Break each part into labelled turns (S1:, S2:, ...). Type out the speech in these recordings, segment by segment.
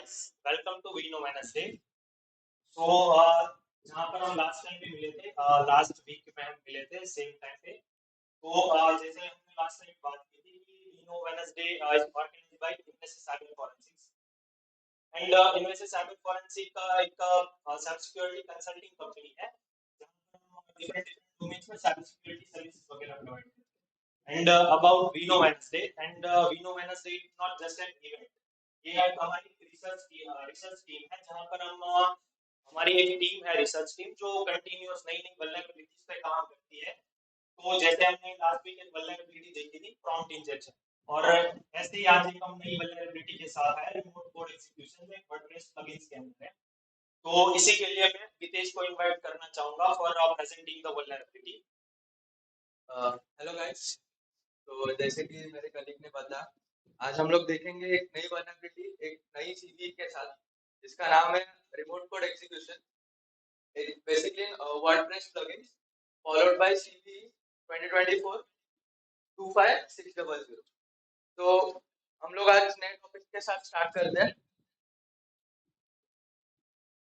S1: Guys, welcome to we know Wednesday. So जहाँ पर हम लास्ट टाइम भी मिले थे, लास्ट वीक में हम मिले थे सेम टाइम पे। तो जैसे हमने लास्ट टाइम बात की थी कि we know Wednesday is organised by Investis cyber forensics and Investis cyber forensic का एक साइबर सिक्योरिटी कंसल्टिंग कंपनी है जहाँ पर हम डिफरेंट डिफरेंट डोमेन्स में साइबर सिक्योरिटी सर्विसेज वगैरह प्रोवाइड करते हैं। And about we know Wednesday, and we know Wednesday is not just an event. ये एक हमारी रिसर्च टीम है जहाँ पर हम हमारी एक टीम है, रिसर्च टीम, जो कंटिन्यूअस नई नई वल्नरेबिलिटीज पे काम करती है। तो जैसे हमने लास्ट वीक एक वल्नरेबिलिटी देखी थी, प्रॉम्प्ट इंजेक्शन, और ऐसे ही आज एक हम नई वल्नरेबिलिटी के साथ आए रिमोट कोड एग्जीक्यूशन में वर्डप्रेस प्लगइन्स के अंदर है। तो इसी के लिए मैं हितेश को इनवाइट करना चाहूंगा for presenting the vulnerability.
S2: Hello guys. तो जैसे कि मेरे कलीग ने बताया, आज हम लोग देखेंगे एक नई वल्नरेबिलिटी एक नई सीवी के साथ जिसका नाम है remote code execution. Basically WordPress plugins followed by CV 2024 25600। तो हम लोग आज नए टॉपिक के साथ स्टार्ट करते हैं।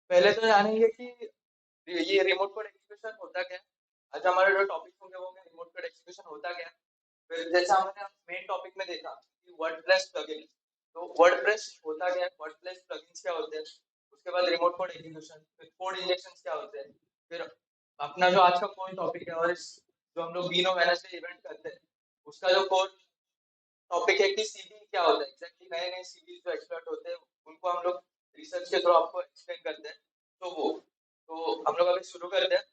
S2: पहले तो जानेंगे कि ये रिमोट कोड एग्जीक्यूशन होता क्या है। आज हमारे जो टॉपिक होंगे वो रिमोट कोड एग्जीक्यूशन होता क्या है। फिर जैसा हमने मेन टॉपिक में देखा कि वर्डप्रेस प्लगइन, तो वर्डप्रेस होता क्या है, वर्डप्रेस प्लगइन्स क्या होते हैं, उसके बाद रिमोट कोड एग्जीक्यूशन, फिर कोड इंजेक्शंस क्या होते हैं, फिर अपना जो आज का कोर टॉपिक है और इस जो हम लोग वीनो वेडनेसडे इवेंट करते हैं उसका जो कोर टॉपिक है कि सीवी क्या होता है एग्जैक्टली। नए नए सीवी जो एक्सपर्ट होते हैं उनको हम लोग रिसर्च के थ्रू आपको एक्सप्लेन करते हैं। तो हम लोग अभी शुरू करते हैं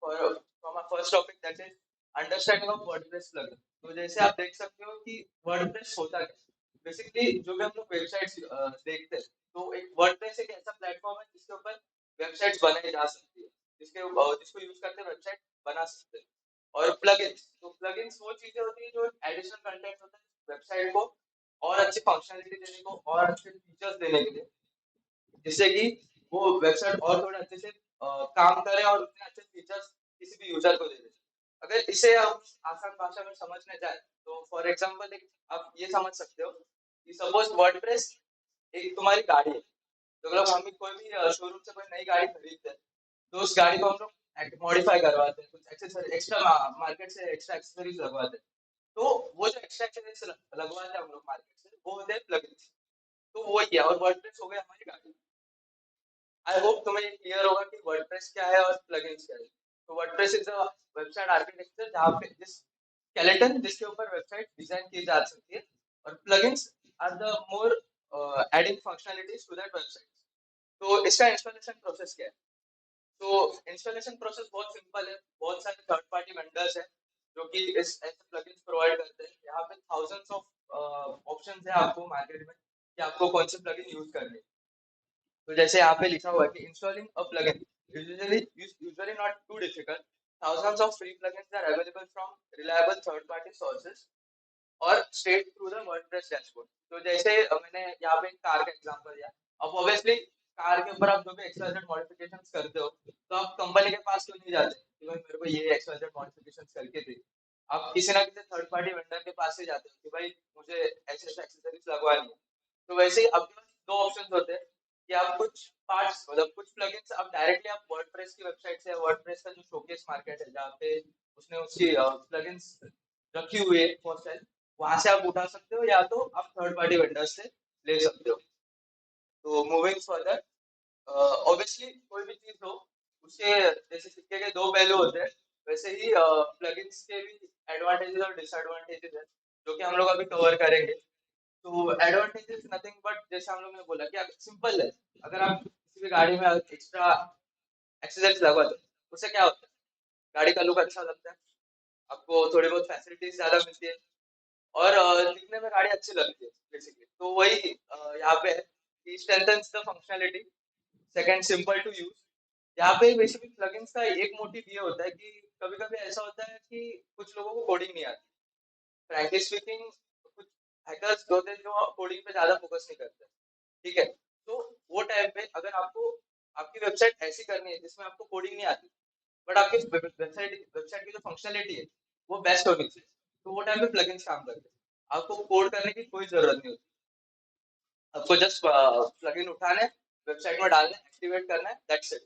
S2: from our first topic, that is understanding of WordPress plugin. तो जैसे आप देख सकते हो कि वर्डप्रेस होता क्या है। बेसिकली जो भी हम लोग वेबसाइट्स देखते हैं, तो एक वर्डप्रेस एक ऐसा प्लेटफॉर्म है जिसके ऊपर वेबसाइट्स बनाई जा सकती है, जिसको यूज करते वेबसाइट बना सकते हैं। और प्लगइन्स, तो प्लगइन्स वो चीजें होती है जो एडिशनल कंटेंट होता है वेबसाइट को और अच्छी फंक्शनलिटी देने को और अच्छे फीचर्स देने के लिए, जिससे कि वो वेबसाइट और थोड़ा अच्छे से काम करे और उतने अच्छे फीचर्स किसी भी यूजर को दे दे। अगर इसे हम आसान भाषा में समझने जाए तो फॉर एग्जांपल एक आप ये समझ सकते हो कि सपोज वर्डप्रेस एक तुम्हारी गाड़ी है। तो मतलब हम कोई भी शोरूम से कोई नई गाड़ी खरीदते हैं तो उस गाड़ी को हम लोग मॉडिफाई करवाते हैं, कुछ एक्सेसरी एक्स्ट्रा मार्केट से एक्स्ट्रा एक्सेसरीज लगवाते हैं। तो वो जो एक्स्ट्रा एक्सेसरीज लगवाते हैं हम लोग मार्केट से, वो होते हैं प्लगइन्स। तो वो ही है, और वर्डप्रेस हो गया हमारी गाड़ी। आई होप तुम्हें क्लियर होगा कि वर्डप्रेस क्या है और प्लगइन्स क्या है। तो WordPress is a website architecture जहाँ पे जिस स्केलेटन जिसके ऊपर वेबसाइट डिजाइन की जा सकती है, और plugins are the more adding functionalities to that website. तो इसका इंस्टॉलेशन प्रोसेस क्या है। तो इंस्टॉलेशन प्रोसेस बहुत सिंपल है। बहुत सारे थर्ड पार्टी वेंडर्स हैं जो कि इस ऐसे प्लगइन्स प्रोवाइड करते हैं। यहाँ पे थाउजेंड्स ऑफ ऑप्शंस है आपको मार्केट में कि आपको कौन से प्लगइन यूज करने हैं। तो जैसे यहाँ पे लिखा हुआ है कि installing a plugin usually not too difficult. Thousands of free plugins are available from reliable third party sources और straight through the WordPress dashboard. तो जैसे मैंने यहाँ पे कार का एग्जांपल दिया। अब ऑब्वियसली कार के ऊपर आप जो भी एक्सवाइजेड मॉडिफिकेशंस करते हो तो आप कंपनी के पास क्यों नहीं जाते कि भाई मेरे को ये एक्सवाइजेड मॉडिफिकेशंस करके दे। आप किसी ना किसी थर्ड पार्टी वेंडर के पास से जाते हो कि भाई मुझे ऐसे ऐसे एक्सेसरीज लगवानी है। तो वैसे ही आपके पास दो ऑप्शंस होते हैं कि आप कुछ पार्ट्स मतलब कुछ प्लगइन्स आप डायरेक्टली आप वर्डप्रेस की वेबसाइट से, वर्डप्रेस का जो शोकेस मार्केट है जहाँ पे उसने उसकी प्लगइन्स रखी हुई है फॉर सेल, वहां से आप उठा सकते हो या तो आप थर्ड पार्टी वेंडर से ले सकते हो। तो मूविंग फर्दर, ऑब्वियसली कोई भी चीज हो उसके जैसे सिक्के के दो पहलू होते हैं, वैसे ही प्लगइन्स के भी एडवांटेजेस और डिसएडवांटेजेस है जो कि हम लोग अभी कवर करेंगे। तो एडवांटेजेस नथिंग बट जैसे हम लोग ने बोला कि सिंपल है। अगर आप किसी भी गाड़ी में एक्स्ट्रा एक्सेसरीज लगवा दो उससे क्या होता है, गाड़ी का लुक अच्छा लगता है, आपको थोड़ी बहुत फैसिलिटीज ज्यादा मिलती है और दिखने में गाड़ी अच्छी लगती है बेसिकली। तो वही यहाँ पे है कि strengthens the functionality. Second, simple to use. यहाँ पे बेसिकली प्लगइन्स का एक मोटिव ये होता है कि कभी कभी ऐसा होता है कि कुछ लोगों को कोडिंग नहीं आती। फ्रैंकली स्पीकिंग, कुछ हैकर्स होते हैं जो कोडिंग पे ज्यादा फोकस नहीं करते, ठीक है। तो वो टाइम पे अगर आपको आपकी वेबसाइट ऐसी करनी है जिसमें आपको कोडिंग नहीं आती बट आपकी वेबसाइट की जो फंक्शनलिटी है वो बेस्ट होनी चाहिए, तो वो टाइम पे प्लगइन्स काम करते हैं। आपको कोड करने की कोई जरूरत नहीं होती। आपको जस्ट प्लगइन उठाना है, वेबसाइट में डालना है, एक्टिवेट करना है, दैट्स इट।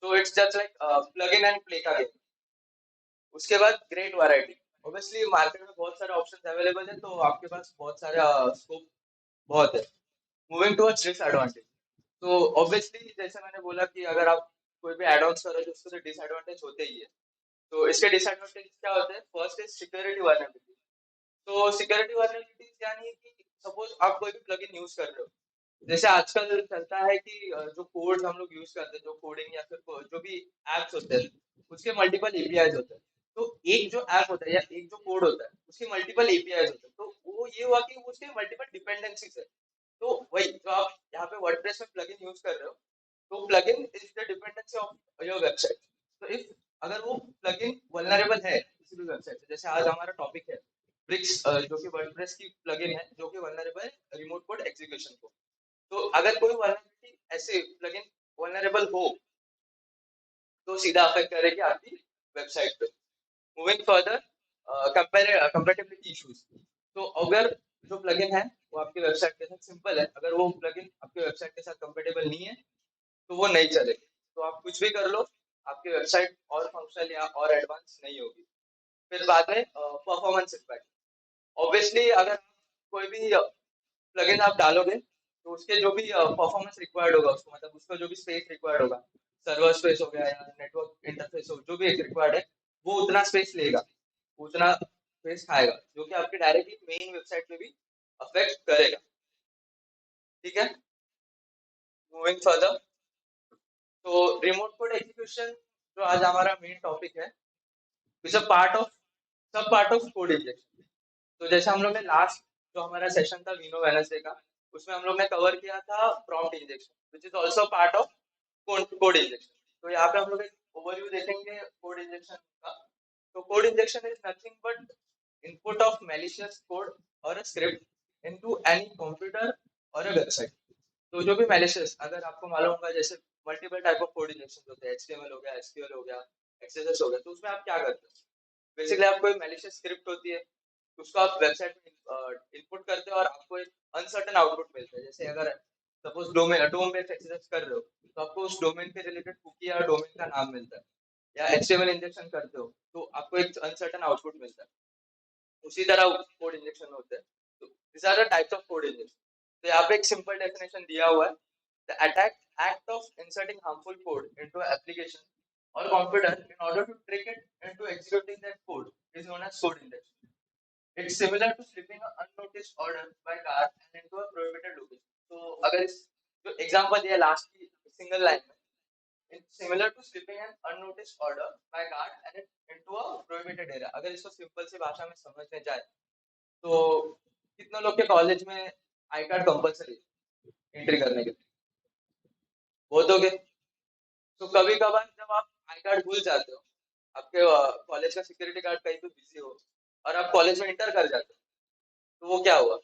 S2: तो it's just like plug in and play का गेम। उसके बाद ग्रेट वैरायटी। ऑब्वियसली मार्केट में बहुत सारे ऑप्शंस अवेलेबल है, तो आपके पास बहुत सारे स्कोप बहुत है। Moving towards disadvantage. तो ऑब्वियसली जैसे मैंने बोला कि अगर आप कोई भी एड ऑन्स करो तो उसके डिसएडवांटेज होते ही है। तो इसके डिसएडवांटेज क्या होते हैं? First is security vulnerability. तो सिक्योरिटी वर्नेबिलिटीज यानी कि सपोज आप कोई भी प्लगइन यूज कर रहे हो, जैसे आजकल चलता है कि जो कोड्स हम लोग यूज करते हैं, जो कोडिंग या फिर जो भी एप्स होते हैं, उसके मल्टीपल एपीआईज होते हैं। तो एक जो ऐप होता है या एक जो कोड होता है उसके मल्टीपल एपीआईज होते हैं, तो वो ये हुआ कि उसके मल्टीपल डिपेंडेंसीज है। तो वही जो आप यहाँ पे वर्डप्रेस में प्लगइन यूज कर रहे हो, तो plugin is the dependency of your website. तो इफ अगर वो प्लगइन वल्नरेबल है किसी भी वेबसाइट से, जैसे आज हमारा टॉपिक है ब्रिक्स, जो कि वर्डप्रेस की प्लगइन है जो कि वल्नरेबल है रिमोट कोड एग्जीक्यूशन को। तो अगर कोई वल्नरेबिलिटी ऐसे प्लगइन वल्नरेबल हो तो सीधा अफेक्ट करेगी आपकी वेबसाइट पे। Moving further, compatibility issues. तो अगर जो प्लगइन है वो आपके वेबसाइट के साथ सिंपल है, अगर वो प्लगइन आपके वेबसाइट के साथ कंपैटिबल नहीं है तो वो नहीं चलेगी। तो आप कुछ भी कर लो, आपकी वेबसाइट और फंक्शनल या और एडवांस नहीं होगी। फिर बाद में परफॉर्मेंस इम्पैक्ट। ऑब्वियसली अगर कोई भी प्लगइन आप डालोगे तो उसके जो भी परफॉर्मेंस रिक्वायर्ड होगा उसको, मतलब उसका जो भी स्पेस रिक्वायर्ड होगा, सर्वर स्पेस हो गया या नेटवर्क इंटरफेस हो, जो भी एक रिक्वायर्ड है वो उतना स्पेस लेगा, उतना स्पेस खाएगा, जो कि आपके डायरेक्टली मेन वेबसाइट पे भी अफेक्ट करेगा। ठीक है, मूविंग फर्दर। तो रिमोट कोड एग्जीक्यूशन जो आज हमारा मेन टॉपिक है, इज अ पार्ट ऑफ सब पार्ट ऑफ कोड इंजेक्शन। तो जैसे हम लोग ने लास्ट जो हमारा सेशन था विनो वेनसडे का, उसमें हम लोग ने कवर किया था prompt injection, which is also part of code injection. तो यहाँ पे हम लोग एक ओवरव्यू देखेंगे कोड इंजेक्शन का। तो code injection is nothing but input of malicious code और a script into any computer और a website। तो जो भी malicious, अगर आपको मालूम होगा जैसे multiple type of code injection होते हैं, HTML हो गया, SQL हो गया, XSS हो गया, तो उसमें आप क्या करते हो? बेसिकली आपको एक malicious स्क्रिप्ट होती है, उसको आप वेबसाइट में इनपुट करते हो और आपको एक अनसर्टन आउटपुट मिलता है। जैसे अगर सपोज डोम बेस्ड एक्सेस कर रहे हो तो आपको उस डोमेन के रिलेटेड कुकी या डोमेन का नाम मिलता है, या HTML इंजेक्शन करते हो तो आपको एक अनसर्टन आउटपुट मिलता है। उसी तरह कोड इंजेक्शन होता है। तो this are the types of code injection. तो यहाँ पे एक सिंपल डेफिनेशन दिया हुआ है, the attack act of inserting harmful code into application or computer in order to trick it into executing that code is known as code injection. It's similar to slipping an unnoticed order by car and into a prohibited location. तो अगर इस जो example दिया last की single line में, it's similar to slipping an unnoticed order by car and it into a prohibited area। अगर इसको simple सी भाषा में समझने जाए तो कितने लोग के कॉलेज में आई कार्ड कंपलसरी एंट्री करने के लिए? बहुत हो गए। तो कभी कभार जब आप आई कार्ड भूल जाते हो, आपके कॉलेज का सिक्योरिटी गार्ड कहीं पे बिजी हो और आप कॉलेज में इंटर कर जाते हो, तो वो क्या हुआ?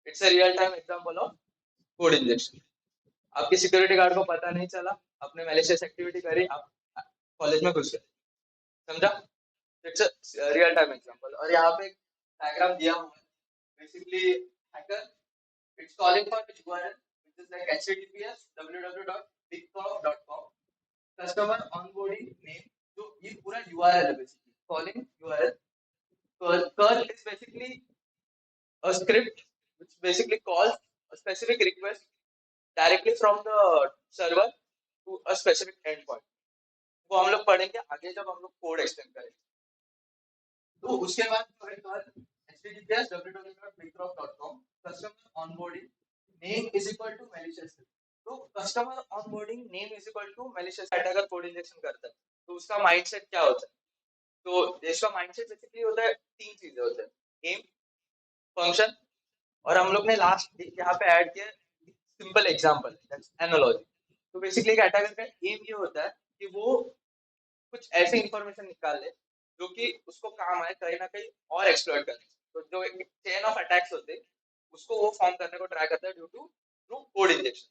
S2: It's a real time example of code injection. आपके सिक्योरिटी गार्ड को पता नहीं चला, आपने मैलिशियस एक्टिविटी करी, आप कॉलेज में घुस गए। समझा? It's a real time example. और यहाँ पे एक डायग्राम दिया हुआ है। Basically hacker it's calling for URL which is like https www.bigprof.com customer onboarding name. जो ये पूरा URL है, basically calling URL। curl is basically a script which basically calls a specific request directly from the server to a specific endpoint। वो हम लोग पढ़ेंगे आगे जब हम लोग कोड एक्सटेंड करेंगे। तो उसके बाद जो है curl https www.bigprof.com customer onboarding name is equal to malicious। तो customer onboarding name is equal to malicious। अगर कोड इंजेक्शन करता है तो उसका माइंडसेट क्या होता है? तो इसका माइंडसेट बेसिकली होता है, तीन चीजें होते हैं, एम, फंक्शन, और हम लोग ने लास्ट यहाँ पे ऐड किया सिंपल एग्जांपल, दैट्स एनालॉजी। तो बेसिकली एक अटैकर का एम ये होता है कि वो कुछ ऐसी इंफॉर्मेशन निकाल ले जो कि उसको काम आए कहीं ना कहीं और एक्सप्लॉइट करने। तो जो एक चेन ऑफ अटैक्स होते हैं उसको वो फॉर्म करने को ट्राई करता है due to through code injection.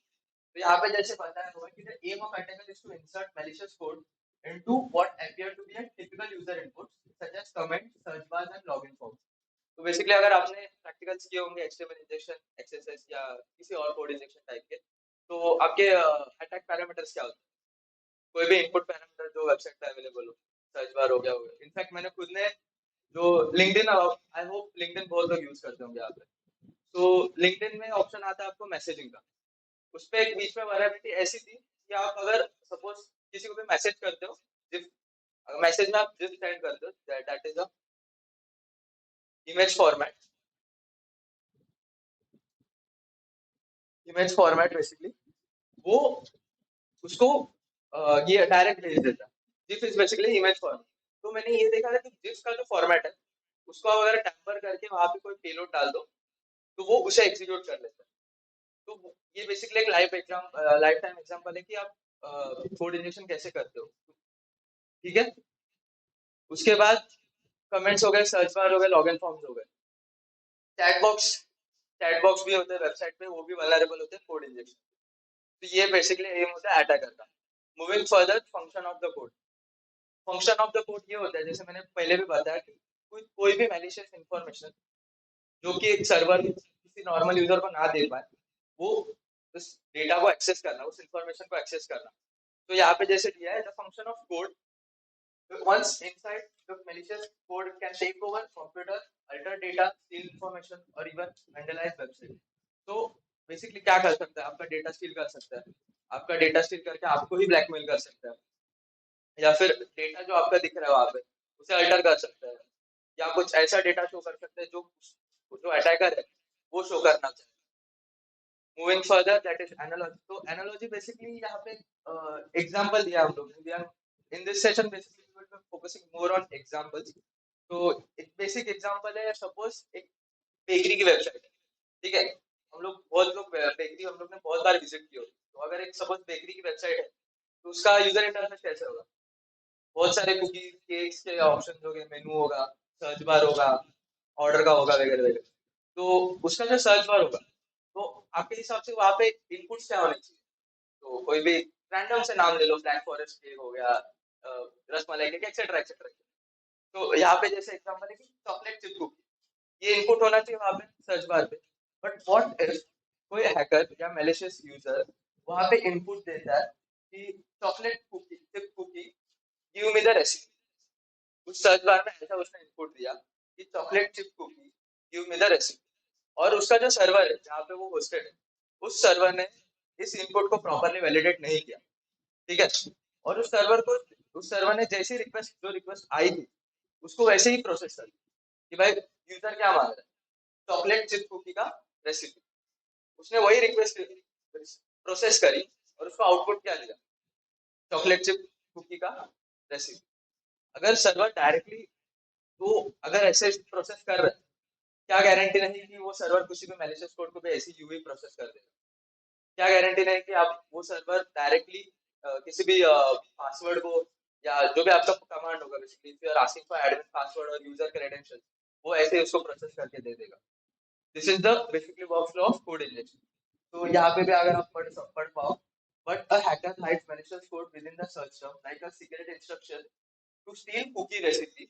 S2: तो यहाँ पे जैसे बताया हुआ है कि the aim of attacker is to insert malicious code into what appear to be a typical user inputs such as comment, search bars and login forms। तो basically अगर आपने प्रैक्टिकल्स किए होंगे एचटीएमएल इंजेक्शन एक्सएसएस या किसी और code injection type के, तो आपके अटैक पैरामीटर्स क्या होते हैं? कोई भी इनपुट पैरामीटर जो वेबसाइट पे अवेलेबल हो, सर्च बार हो गया होगा। इनफैक्ट मैंने खुद ने जो लिंक्डइन, आई होप लिंक्डइन बहुत लोग यूज करते होंगे यहाँ पे। तो लिंक्डइन में ऑप्शन आता है आपको मैसेजिंग का। उस पे एक बीच में वैरायटी ऐसी थी कि आप अगर सपोज किसी को भी मैसेज करते हो, जिस मैसेज में आप जिस सेंड करते हो, that is a image format. Image format basically वो उसको ये डायरेक्ट भेज देता है। GIF is basically image format. तो मैंने ये देखा था कि जिफ का जो फॉर्मेट है उसको आप अगर टैम्पर करके वहां पे कोई पेलोड डाल दो तो वो उसे एग्जीक्यूट कर लेता है। तो ये बेसिकली एक लाइफ टाइम एग्जांपल है कि आप कोड इंजेक्शन कैसे करते हो। ठीक है। उसके बाद कमेंट्स हो गए, सर्च बार हो गए, लॉगिन फॉर्म्स हो गए। चैट बॉक्स चैट बॉक्स भी होते हैं वेबसाइट पे, वो भी वल्नरेबल होते हैं कोड इंजेक्शन। तो ये बेसिकली एम होता है अटैकर का। Moving further, function of the code. Function of the code ये होता है, जैसे मैंने पहले भी बताया कि कोई भी मैलिशियस इंफॉर्मेशन जो कि एक सर्वर किसी नॉर्मल यूजर को ना दे पाए, वो उस डेटा को एक्सेस करना, उस इंफॉर्मेशन को एक्सेस करना। तो यहाँ पे जैसे दिया है the function of code once inside the malicious code can take over computer, alter data, steal information or even vandalize website। तो बेसिकली क्या कर सकता है, आपका डेटा स्टील कर सकता है, आपका डेटा स्टील करके आपको ही ब्लैकमेल कर सकता है, या फिर डेटा जो आपका दिख रहा है वहां पे उसे अल्टर कर सकता है, या कुछ ऐसा डेटा शो कर सकता है जो जो अटैकर है वो शो करना चाहे। Moving further, that is analogy. तो एनालॉजी बेसिकली यहाँ पे एग्जांपल दिया हम लोग ने। In this session basically we will be focusing more on examples. तो एक बेसिक एग्जांपल है, सपोज एक बेकरी की वेबसाइट है। ठीक है। बहुत लोग बेकरी हम लोग ने बहुत बार विजिट की होगी। तो अगर एक सपोज बेकरी की वेबसाइट है तो उसका यूजर इंटरफेस कैसे होगा? बहुत सारे कुकीज केक्स के ऑप्शन होंगे, मेनू होगा, सर्च बार होगा, ऑर्डर का होगा वगैरह वगैरह। तो उसका जो सर्च बार होगा, तो आपके हिसाब से वहां पे इनपुट्स क्या होने चाहिए? तो कोई भी रैंडम से नाम ले लो, ब्लैक फॉरेस्ट केक हो गया, रसमलाई केक, एक्सेट्रा एक्सेट्रा। तो यहाँ पे जैसे एग्जांपल है कि चॉकलेट चिप कुकी, ये इनपुट होना चाहिए वहां पे सर्च बार पे। बट व्हाट इफ कोई हैकर या मैलिशियस यूजर वहां पे इनपुट देता है कि chocolate cookie chip cookie, give me the recipe. उस सर्च बार में ऐसा उसने इनपुट दिया कि chocolate chip cookie, give me the recipe. और उसका जो सर्वर है जहाँ पे वो होस्टेड है, उस सर्वर ने इस इनपुट को प्रॉपरली वैलिडेट नहीं किया। ठीक है। और उस सर्वर ने जैसी रिक्वेस्ट आई थी उसको वैसे ही प्रोसेस कर कि भाई यूजर क्या मांग रहा है, चॉकलेट चिप कुकी का रेसिपी। उसने वही रिक्वेस्ट प्रोसेस करी और उसको आउटपुट क्या दिया, चॉकलेट चिप कुकी का रेसिपी। अगर सर्वर डायरेक्टली, तो अगर ऐसे प्रोसेस कर रहे हैं, क्या गारंटी नहीं कि वो सर्वर किसी भी मैलिशियस कोड को भी ऐसी यूवी प्रोसेस कर देगा? क्या गारंटी नहीं कि आप वो सर्वर डायरेक्टली किसी भी पासवर्ड को या जो भी आपका कमांड होगा, basically if you are asking for admin password और यूजर क्रेडेंशियल्स, वो ऐसे ही उसको प्रोसेस करके दे देगा। This is the basically workflow of code injection. तो यहाँ पे भी अगर आप पढ़ पाओ, but a hacker hides malicious code within the search term like a secret instruction to steal cookie recipe.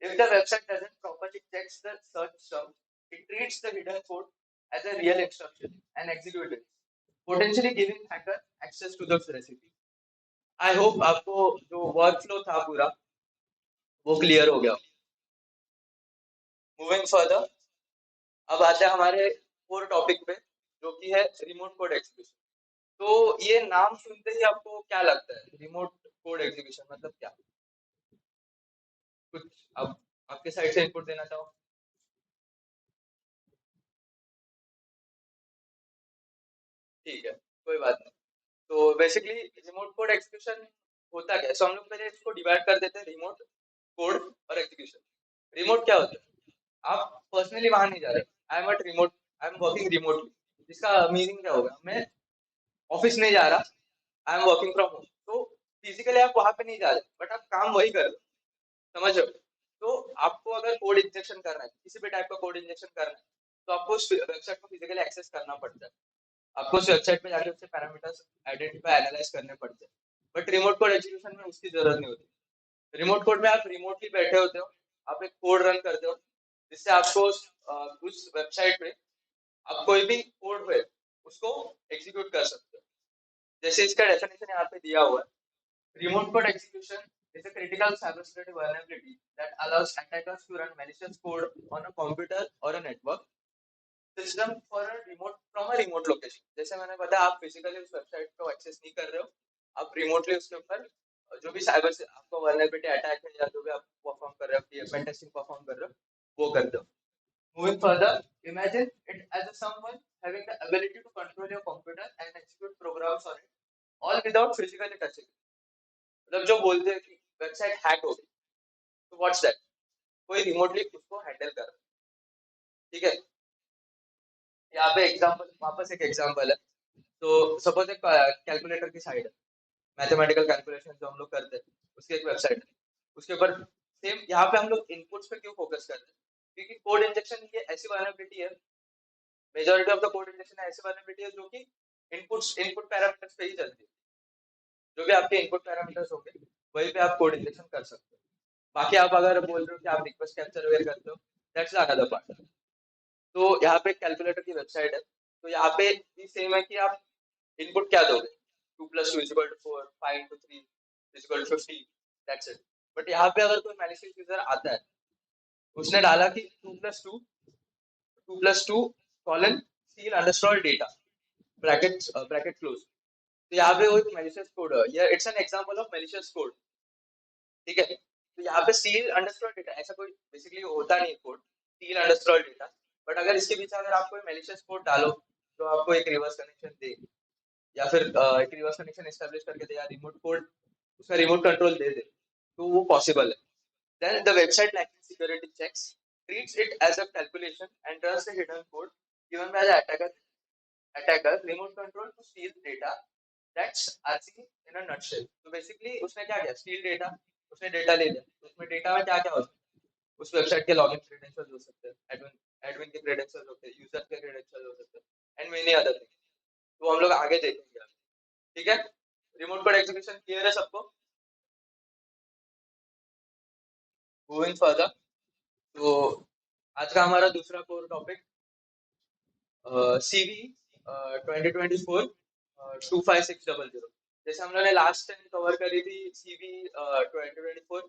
S2: If the website doesn't properly check the search term, it treats the hidden code as a real instruction and executes it, potentially giving hacker access to the recipe. I hope आपको जो workflow था पूरा वो clear हो गया। Moving further, अब आते हैं हमारे कोर टॉपिक पे जो कि है रिमोट कोड एग्जीक्यूशन। तो ये नाम सुनते ही आपको क्या लगता है, रिमोट कोड एग्जीक्यूशन मतलब क्या? कुछ अब आपके साइड से इनपुट देना चाहो। ठीक है, कोई बात नहीं। तो बेसिकली रिमोट कोड एग्जीक्यूशन होता क्या है? सो हम लोग पहले इसको डिवाइड कर देते हैं, रिमोट कोड और एग्जीक्यूशन। रिमोट क्या होता है? आप पर्सनली वहां नहीं जा रहे, आई एम वर्किंग रिमोटली। इसका मीनिंग क्या होगा? मैं ऑफिस नहीं जा रहा, I am working from home. तो फिजिकली आप वहां पे नहीं जा रहे, बट आप काम वही कर रहे हो, समझ रहे हो? तो आपको अगर कोड इंजेक्शन करना है, किसी भी टाइप का कोड इंजेक्शन करना है, तो आपको उस वेबसाइट को फिजिकली एक्सेस करना पड़ता है। आपको उस वेबसाइट पे जाके उससे पैरामीटर्स आइडेंटिफाई एनालाइज करने पड़ते हैं। बट रिमोट कोड एग्जीक्यूशन में उसकी जरूरत नहीं होती। रिमोट कोड में आप रिमोटली बैठे होते हो, आप एक कोड रन करते हो, जिससे आपको उस वेबसाइट पे आप कोई भी कोड है उसको एग्जीक्यूट कर सकते हो। जैसे इसका डेफिनेशन यहाँ पे दिया हुआ है, remote code execution is a critical cybersecurity vulnerability that allows attackers to run malicious code on a computer or a network system for a remote from a remote location। जैसे मैंने बताया आप फिजिकली उस वेबसाइट को access नहीं कर रहे हो, आप रिमोटली उसके ऊपर जो भी साइबर से आपको वल्नरेबिलिटी अटैक है या जो भी आप परफॉर्म कर रहे हो, पेन टेस्टिंग परफॉर्म कर रहे हो वो करते हो। Moving further, imagine it as a someone having the ability to control your computer and execute programs on it, all without physically touching it। मतलब जो बोलते हैं कि वेबसाइट हैक हो गई, तो व्हाट्स दैट, कोई रिमोटली उसको हैंडल कर रहा है। ठीक है, यहाँ पे एग्जांपल, वापस एक एग्जांपल है। तो सपोज एक कैलकुलेटर की साइड है, मैथमेटिकल कैलकुलेशन जो हम लोग करते हैं उसकी एक वेबसाइट है, उसके ऊपर सेम यहाँ पे हम लोग इनपुट्स पे क्यों फोकस करते हैं, क्योंकि कोड इंजेक्शन ये ऐसी वल्नरेबिलिटी है, majority of the code injection ऐसी वल्नरेबिलिटी है जो कि इनपुट पैरामीटर्स पे ही चलती है। जो भी आपके इनपुट पैरामीटर्स होंगे वहीं पे आप कोड इंजेक्शन कर सकते हो। बाकी आप अगर बोल रहे हो कि आप रिक्वेस्ट कैप्चर वगैरह करते हो, दैट्स अनदर पार्ट। तो यहाँ पे कैलकुलेटर की वेबसाइट है, तो यहाँ पे भी सेम है कि आप इनपुट क्या दोगे, 2+2=4, 5×3=50, दैट्स इट। बट यहाँ पे अगर कोई मैलिशियस यूजर आता है, उसने डाला कि 2+2 colon seal underscore data bracket close, तो यहाँ पे वो एक मैलिशियस कोड है, ये it's an example of malicious code. ठीक है, तो यहाँ पे सील अंडरस्कोर डेटा ऐसा कोई बेसिकली होता नहीं code, seal underscore data. But अगर इसके पीछे अगर आप कोई मैलिशियस कोड डालो तो आपको एक रिवर्स कनेक्शन दे, या फिर एक रिवर्स कनेक्शन एस्टेब्लिश करके दे, या रिमोट कोड उसका रिमोट कंट्रोल दे दे, तो वो पॉसिबल है। Then the website lacking security checks treats it as a calculation and runs the hidden code given by the attacker remote control to steal data। That's RC in a nutshell। तो basically उसने क्या किया, steal data, उसने data ले लिया, तो उसमें data में क्या क्या हो सकता है, उस वेबसाइट के लॉगिन क्रेडेंशियल्स हो सकते हैं, एडमिन के क्रेडेंशियल्स होते हैं, यूजर के क्रेडेंशियल्स हो सकते हैं, एंड मेनी अदर थिंग्स। तो हम लोग आगे देखेंगे। ठीक है, रिमोट कोड एग्जीक्यूशन क्लियर है सबको? मूविंग फर्दर, तो आज का हमारा दूसरा कोर टॉपिक CV 2024 25600। जैसे हम लोगों ने लास्ट टाइम कवर करी थी CV 2024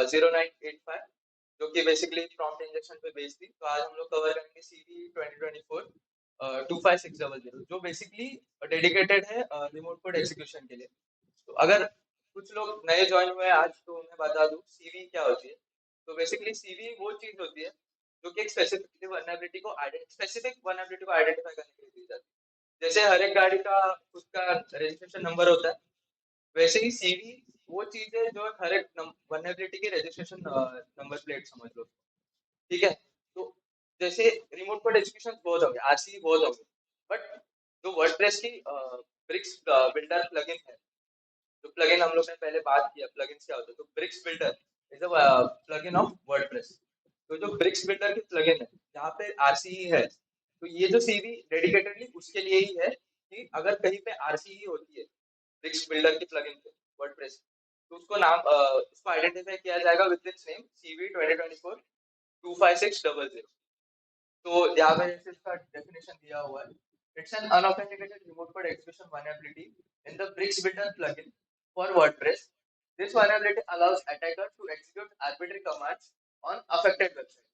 S2: 0985, जो कि बेसिकली प्रॉम्प्ट इंजेक्शन पे बेस्ड थी। तो आज हम लोग कवर करेंगे CV 2024 25600, जो बेसिकली डेडिकेटेड है रिमोट कोड एग्जीक्यूशन के लिए। तो अगर कुछ लोग नए ज्वाइन हुए हैं आज, तो मैं बता दूं CV क्या होती है। तो बेसिकली CV वो चीज होती है जो कि एक स्पेसिफिक वल्नरेबिलिटी को आइडेंटिफाई करने के लिए दी जाती है। जैसे हर एक गाड़ी का खुद का रजिस्ट्रेशन नंबर होता है, वैसे ही CV वो चीज है जो हर एक वल्नरेबिलिटी की रजिस्ट्रेशन नंबर प्लेट समझ लो। ठीक है, तो जैसे रिमोट कोड एग्जीक्यूशन बहुत होंगे, RC बहुत होंगे, बट जो वर्डप्रेस की ब्रिक्स बिल्डर प्लगइन है, जो प्लगइन हम लोग ने पहले बात किया प्लगइन्स क्या होता है, तो Bricks builder is a plugin of WordPress. तो जो ब्रिक्स बिल्डर की प्लगइन है जहाँ पे RCE है, तो ये जो CV डेडिकेटेडली उसके लिए ही है कि अगर कहीं पे RCE होती है ब्रिक्स बिल्डर की प्लगइन पे वर्डप्रेस, तो उसको नाम उसको आइडेंटिफाई किया जाएगा विद दिस नेम CV 2024 25600। तो यहाँ पे जैसे इसका डेफिनेशन दिया हुआ है, it's an unauthenticated remote code execution vulnerability in the Bricks Builder plugin for WordPress। This vulnerability allows attackers to execute arbitrary commands on affected websites।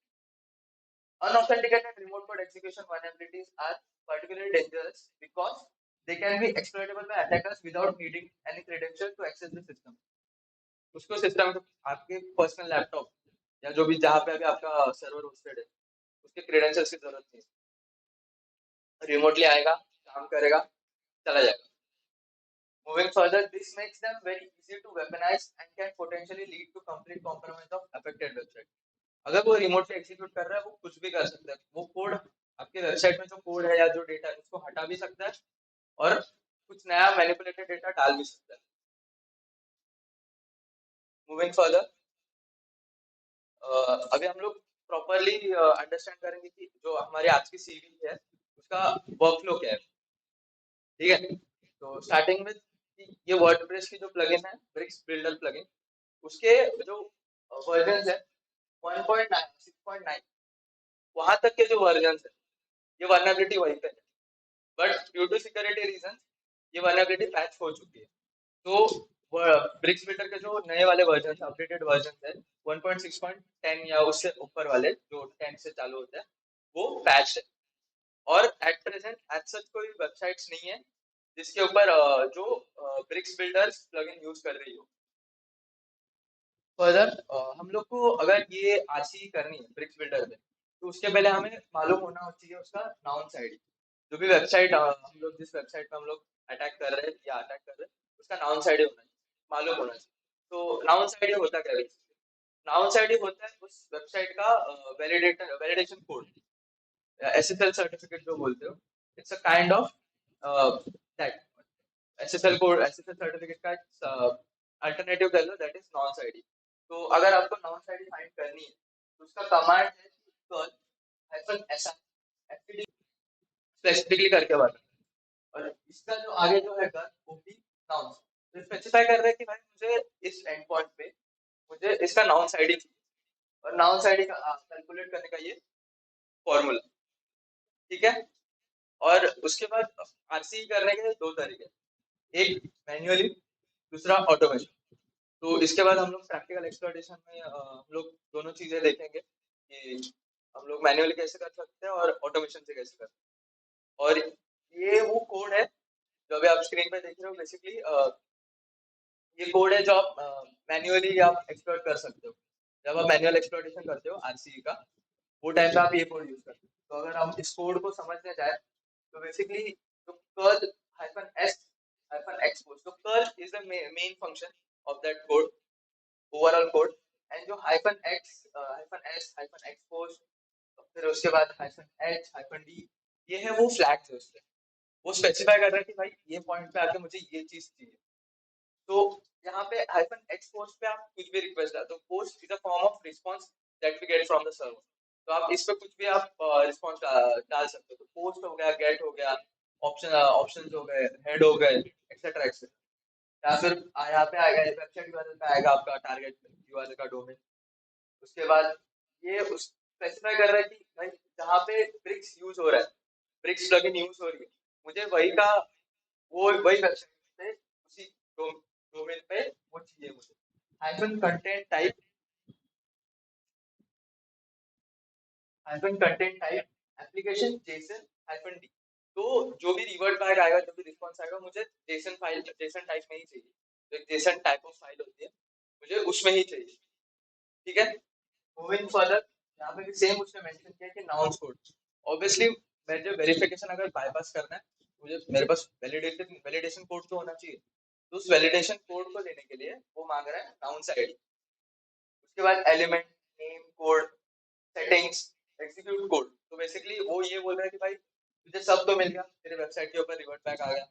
S2: Unauthenticated remote code execution vulnerabilities are particularly dangerous because they can be exploitable by attackers without needing any credentials to access the system। उसको system आपके personal laptop या जो भी जहाँ पे अभी आपका server hosted है उसके क्रेडेंशियल्स की जरूरत नहीं है, रिमोटली आएगा, काम करेगा, चला जाएगा। Moving further, this makes them very easy to weaponize and can potentially lead to complete compromise of affected website। अगर वो रिमोटली एग्जीक्यूट कर रहा है, वो कुछ भी कर सकता है, वो कोड आपके वेबसाइट में जो कोड है या जो डेटा है उसको हटा भी सकता है और कुछ नया मैनिपुलेटेड डेटा डाल भी सकता है। मूविंग फर्दर, अभी हम लोग प्रॉपरली अंडरस्टैंड करेंगे कि जो हमारी आज की CV है उसका वर्कफ्लो क्या है। ठीक है, तो स्टार्टिंग में ये वर्डप्रेस की जो प्लगइन है ब्रिक्स बिल्डर प्लगइन, उसके जो वर्जन है 1.9 6.9 वहां तक के जो वर्जन है ये वर्नेबिलिटी वहीं पे है, but due to security reason ये वर्नेबिलिटी पैच हो चुकी है। तो ब्रिक्स बिल्डर के जो नए वाले वर्जन अपडेटेड वर्जन है 1.6.10 या उससे ऊपर वाले जो 10 से चालू होता है वो पैच है। और एट प्रेजेंट एज सच कोई वेबसाइट्स नहीं है जिसके ऊपर जो ब्रिक्स बिल्डर्स प्लगइन यूज कर रही हो। फर्दर हम लोग को अगर ये आरसी करनी है ब्रिक्स बिल्डर में तो उसके पहले हमें मालूम होना चाहिए उसका नाउंस आईडी। जो भी वेबसाइट हम लोग जिस वेबसाइट पे हम लोग अटैक कर रहे हैं या अटैक कर रहे हैं उसका नाउंस आईडी होना चाहिए, मालूम होना चाहिए। तो नाउंस आईडी होता क्या है? नाउंस आईडी होता है उस वेबसाइट का वैलिडेशन कोड, एसएसएल सर्टिफिकेट जो बोलते हो। It's a kind of that SSL code, SSL certificate का अल्टरनेटिव कर लो, दैट इज नॉन आईडी। तो अगर आपको नॉन आईडी फाइंड करनी है तो उसका कमांड है कर्ल हाइफन एसआ एफटीडी स्पेसिफिकली करके वाला। और इसका जो आगे जो है कर्ल वो भी नाउन, तो स्पेसिफाई कर रहे हैं कि भाई मुझे इस एंड पॉइंट पे मुझे इसका नाउन आईडी चाहिए और नाउन आईडी का कैलकुलेट करने का ये फॉर्मूला, ठीक है। और उसके बाद आरसी करने के दो तरीके, एक मैन्युअली, दूसरा ऑटोमेशन। तो इसके बाद हम लोग प्रैक्टिकल एक्सप्लोरेशन में हम लोग दोनों चीजें देखेंगे कि हम लोग मैन्युअली कैसे कर सकते हैं और ऑटोमेशन से कैसे कर सकते हैं। और ये वो कोड है जो अभी आप स्क्रीन पे देख रहे हो। बेसिकली ये कोड है जो आप मैन्युअली आप एक्सप्लोर कर सकते हो। जब आप मैन्युअल एक्सप्लोरेशन करते हो आरसी का वो टाइम पे आप ये कोड यूज करते हो। तो अगर हम इस कोड को समझने जाए तो बेसिकली जो curl hyphen S hyphen expose, तो curl is the main function of that code, overall code. And जो hyphen X hyphen S hyphen expose फिर उसके बाद हाइफन एच हाइफन डी, ये है वो फ्लैग्स है उसके। वो स्पेसिफाई कर रहा है कि भाई ये पॉइंट पे आके मुझे ये चीज चाहिए। तो यहाँ पे हाइफन एक्स पोस्ट पे आप कुछ भी रिक्वेस्ट डाल, तो post is a form of response that we get from the server. तो आप इस पे कुछ भी आप रिस्पांस डाल सकते हो। तो पोस्ट हो गया, गेट हो गया, ऑप्शंस हो गए, हेड हो गए, एक्सेट्रा एक्सेट्रा। या फिर यहाँ पे आएगा वेबसाइट यूआरएल पे आएगा आपका टारगेट यूआरएल का डोमेन। उसके बाद ये उस स्पेसिफाई कर रहा है कि भाई जहाँ पे ब्रिक्स यूज हो रहा है, ब्रिक्स प्लगइन यूज हो रही है, मुझे वही का वो वही वेबसाइट पे उसी डोमेन पे वो चाहिए मुझे। Hyphen content type application Jason hyphen D. तो जो भी रिवर्ट बैक आएगा, जो भी रिस्पांस आएगा, मुझे जेसन फाइल जेसन टाइप में ही चाहिए। तो एक जेसन टाइप ऑफ फाइल होती है, मुझे उसमें ही चाहिए, ठीक है। मूविंग फर्दर, यहाँ पे भी सेम उसने मेंशन किया कि नाउंस कोड। ऑब्वियसली मुझे वेरिफिकेशन अगर बाईपास करना है, मुझे मेरे पास वैलिडेशन कोड तो होना चाहिए। तो उस वैलिडेशन कोड को देने के लिए वो मांग रहा है नाउंस आईडी। उसके बाद element, name, code, settings, execute code. तो बेसिकली वो ये बोल रहा है कि भाई तुझे सब तो मिल गया, तेरे वेबसाइट के ऊपर रिवर्ट बैक आ गया,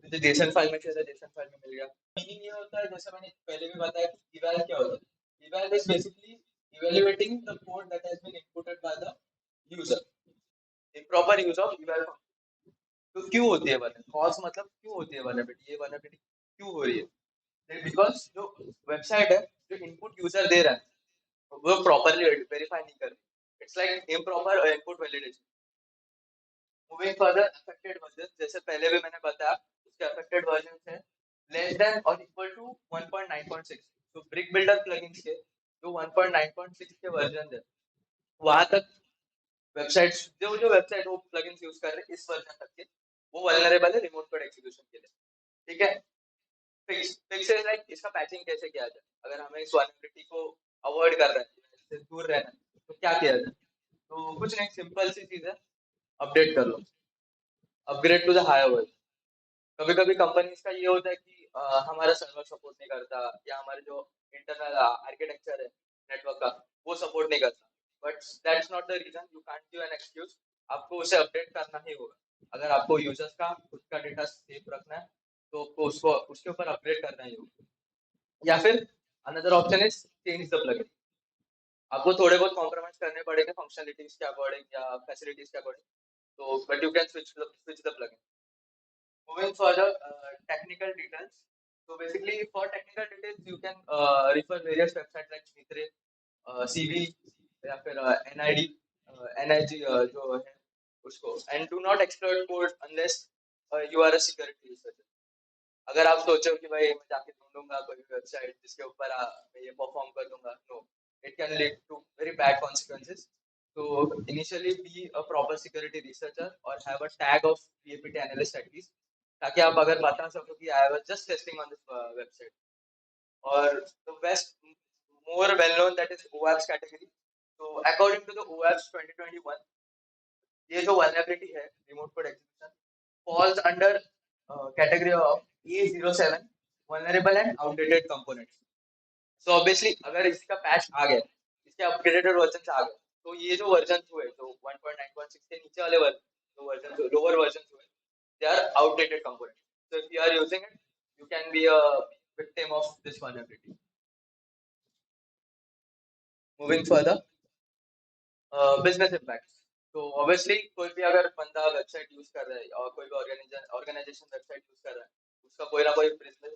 S2: तुझे जेसन फाइल में चाहिए जेसन फाइल में मिल गया। मीनिंग ये होता है, जैसे मैंने पहले भी बताया कि इवैल क्या होता है। Eval is basically evaluating the code that has been inputted by the user, improper use of eval function। तो क्यों होती है vulnerability, कॉज मतलब क्यों होती है vulnerability, ये vulnerability क्यों हो रही है? बिकॉज जो वेबसाइट है, जो इनपुट यूजर दे रहा है वो प्रॉपरली वेरीफाई नहीं कर रही। It's like improper input validation. Moving further, affected version, जैसे पहले भी मैंने बताया उसके अफेक्टेड वर्जन है लेस देन और इक्वल टू 1.9.6। तो ब्रिक बिल्डर प्लगइन्स के जो 1.9.6 के वर्जन है वहां तक वेबसाइट्स, जो जो वेबसाइट वो प्लगइन्स यूज कर रहे हैं इस वर्जन तक के, वो वल्नरेबल है रिमोट कोड एग्जीक्यूशन के लिए, ठीक है। फिक्स है लाइक इसका पैचिंग कैसे किया जाए, अगर हमें इस वल्नरेबिलिटी को अवॉइड कर रहे हैं, इससे दूर रहना है, तो क्या किया जाए? तो कुछ नहीं, सिंपल सी चीज है, अपडेट कर लो, upgrade to the higher version. कभी कभी कंपनीज का ये होता है कि हमारा सर्वर सपोर्ट नहीं करता, या हमारे जो इंटरनल आर्किटेक्चर है नेटवर्क का वो सपोर्ट नहीं करता, but that's not the reason, you can't give an excuse. आपको उसे अपडेट करना ही होगा। अगर आपको यूजर्स का खुद का डेटा सेफ रखना है तो आपको उसको उसके ऊपर अपग्रेड करना ही होगा। या फिर another option is change the plugin. आपको थोड़े बहुत कॉम्प्रोमाइज करने पड़ेंगे फंक्शनलिटीज के अकॉर्डिंग या फैसिलिटीज के अकॉर्डिंग, तो but you can switch the plugin. Moving further, technical details. So basically, for technical details, you can refer various websites like Mitre, CV, या फिर NID, एनर्जी जो है उसको, and do not exploit code unless you are a security researcher. अगर आप सोचो कि भाई मैं जाके ढूंढूंगा कोई वेबसाइट जिसके ऊपर मैं ये परफॉर्म कर दूंगा, no, it can lead to very bad consequences. तो initially be a proper security researcher और have a tag of PAPT analyst at least, ताकि आप अगर बता सको कि I was just testing on this website. और the best more well known, that is OAPS category. So according to the OAPS 2021, ये जो vulnerability है remote code execution falls under category of E07 vulnerable and outdated components. So obviously अगर इसका patch आ गया, इसके upgraded version आ गए, तो ये जो वर्जन हुए जो 1.9.6 के नीचे वाले जो वर्जन लोअर वर्जन हुए, they are outdated components. So if you are using it, you can be a victim of this vulnerability. Moving further, business impact. तो ऑब्वियसली कोई भी अगर बंदा वेबसाइट यूज कर रहा है और कोई भी ऑर्गेनाइजेशन वेबसाइट यूज कर रहा है, उसका कोई ना कोई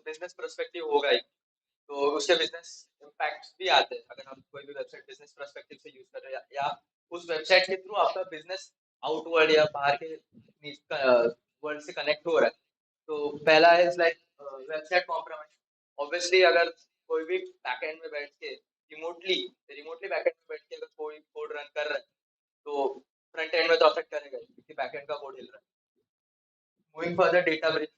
S2: बिजनेस पर्सपेक्टिव होगा ही, तो उसके बिजनेस इम्पैक्ट भी आते हैं। अगर आप कोई भी वेबसाइट बिजनेस पर्सपेक्टिव से यूज कर रहे हैं या उस वेबसाइट के थ्रू आपका बिजनेस आउटवर्ड या बाहर के वर्ल्ड से कनेक्ट हो रहा है, तो पहला is like website compromise. Obviously अगर कोई भी बैकएंड में बैठ के रिमोटली रिमोटली बैकएंड में बैठ के अगर कोई कोड रन कर रहा है, तो फ्रंट एंड में तो अफेक्ट करेगा क्योंकि बैकएंड का कोड हिल रहा है। मूविंग फर्दर, डेटा ब्रीच,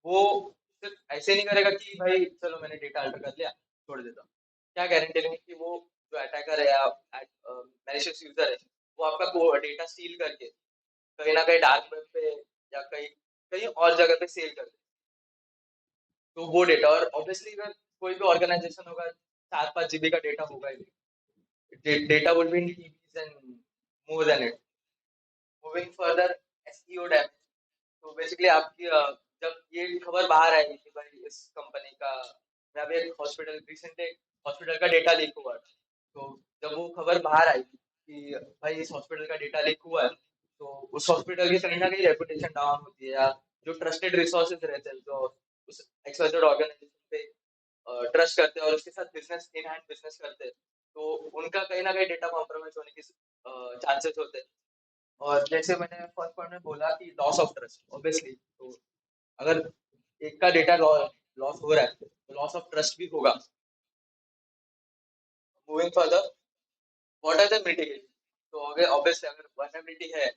S2: वो सिर्फ ऐसे नहीं करेगा कि भाई चलो मैंने डेटा अल्टर कर लिया छोड़ देता हूँ। क्या गारंटी लेंगे कि वो जो अटैकर है या मैलिशियस यूजर है, वो आपका डेटा स्टील करके कहीं ना कहीं डार्क वेब पे या कहीं कहीं और जगह पे सेल कर दे, तो वो डेटा। और ऑब्वियसली अगर कोई भी ऑर्गेनाइजेशन होगा, 4-5 GB का डेटा होगा ही, data would be in TBs and more than it. Moving further, SEO damage. तो बेसिकली आपकी जब ये खबर बाहर आएगी कि भाई इस कंपनी का, मैं अभी एक हॉस्पिटल रिसेंट एक हॉस्पिटल का डेटा लीक हुआ था, तो जब वो खबर बाहर आई कि भाई इस हॉस्पिटल का डेटा लीक हुआ है, तो उस हॉस्पिटल की कहीं ना कहीं रेपुटेशन डाउन होती है, या जो ट्रस्टेड रिसोर्सेज रहते हैं जो उस एक्सवाइजेड ऑर्गेनाइजेशन पे ट्रस्ट करते हैं और उसके साथ बिजनेस इन हैंड बिजनेस करते हैं, तो उनका कहीं ना कहीं डेटा कॉम्प्रोमाइज होने की चांसेस होते हैं। और जैसे मैंने फर्स्ट पॉइंट में बोला कि लॉस ऑफ ट्रस्ट, ऑब्वियसली तो अगर एक का डेटा लॉस हो रहा है तो लॉस ऑफ ट्रस्ट भी होगा। Moving further, what are the mitigation. तो अगर ऑब्वियसली अगर वल्नरेबिलिटी है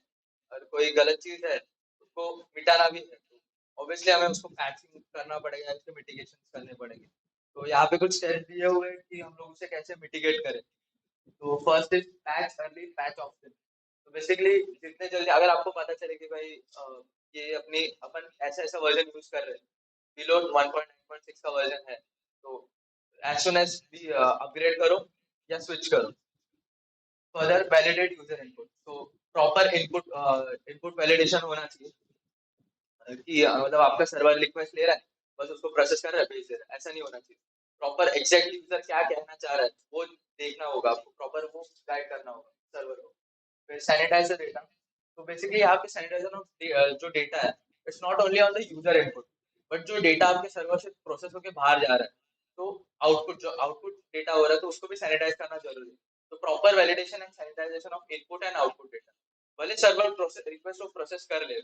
S2: और कोई गलत चीज है उसको मिटाना भी है, तो ऑब्वियसली हमें उसको पैचिंग करना पड़ेगा, उसके मिटिगेशन करने पड़ेंगे। तो यहाँ पे कुछ स्टेप्स दिए हुए हैं कि हम लोग उसे कैसे मिटिगेट करें। तो first is patch early, patch option. तो बेसिकली जितने जल्दी अगर आपको पता चले कि भाई ये अपनी अपन ऐसा ऐसा वर्जन यूज कर रहे हैं, बिलो 1.9.6 का वर्जन है, तो एज सुन एज भी अपग्रेड करो या स्विच करो। Further, validate user input. तो प्रॉपर इनपुट वैलिडेशन होना चाहिए कि मतलब आपका सर्वर रिक्वेस्ट ले रहा है, बस उसको प्रोसेस कर रहा है, भेज दे रहा है, ऐसा नहीं होना चाहिए। प्रॉपर एग्जैक्ट यूजर क्या कहना चाह रहा है वो देखना होगा आपको, प्रॉपर वो गाइड करना होगा सर्वर को। फिर सैनिटाइजर डेटा। तो बेसिकली यहाँ पे सैनिटाइजर ऑफ जो डेटा है, it's not only on the user input, but जो डेटा आपके सर्वर से प्रोसेस होकर बाहर जा रहा है, तो आउटपुट जो आउटपुट डेटा हो रहा है, तो उसको भी सैनिटाइज करना जरूरी है। तो proper validation and sanitization of input and output data. भले सर्वर प्रोसेस रिक्वेस्ट को प्रोसेस कर ले,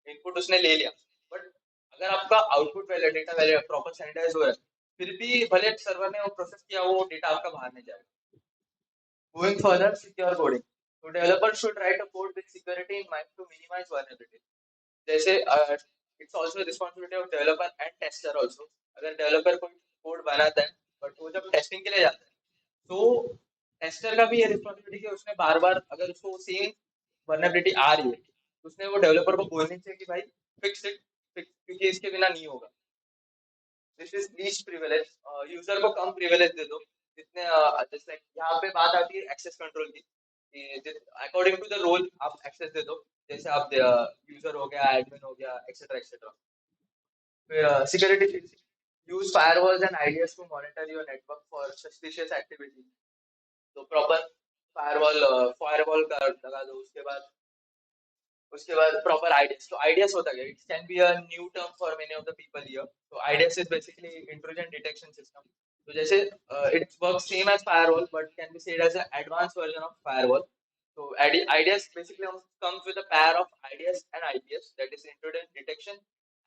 S2: इनपुट उसने ले लिया, बट अगर आपका आउटपुट वाला डेटा प्रॉपर सैनिटाइज हो रहा है, फिर भी भले सर्वर ने वो प्रोसेस किया, वो डेटा आपका बाहर नहीं जाएगा। Moving further, secure coding. So developers should write a code with security in mind to minimize vulnerability. जैसे it's also the responsibility of developer and tester also. अगर डेवलपर कोई कोड बनाता है बट वो जब टेस्टिंग के लिए जाता है, तो टेस्टर का भी ये रिस्पॉन्सिबिलिटी है, उसने बार बार अगर उसको सेम वर्नेबिलिटी आ रही है, तो उसने वो डेवलपर को बोलनी चाहिए कि भाई फिक्स इट, फिक्स, क्योंकि इसके बिना नहीं होगा। This is least privilege. User को कम प्रिविलेज दे दो जितने जैसे यहाँ पे बात आती है एक्सेस कंट्रोल की, अकॉर्डिंग टू द रोल आप एक्सेस दे दो, जैसे आप यूजर हो गया, एडमिन हो गया, एक्सेट्रा एक्सेट्रा। फिर security, use firewalls and IDS to monitor your network for suspicious activity. तो प्रॉपर फायरवॉल का लगा दो। उसके बाद प्रॉपर आईडीएस। तो आईडीएस होता है, it can be a new term for many of the people here. तो IDS is basically intrusion detection system. तो जैसे it works same as firewall but can be said as an advance version of firewall. So IDS basically comes with a pair of IDS and IPS, that is intrusion detection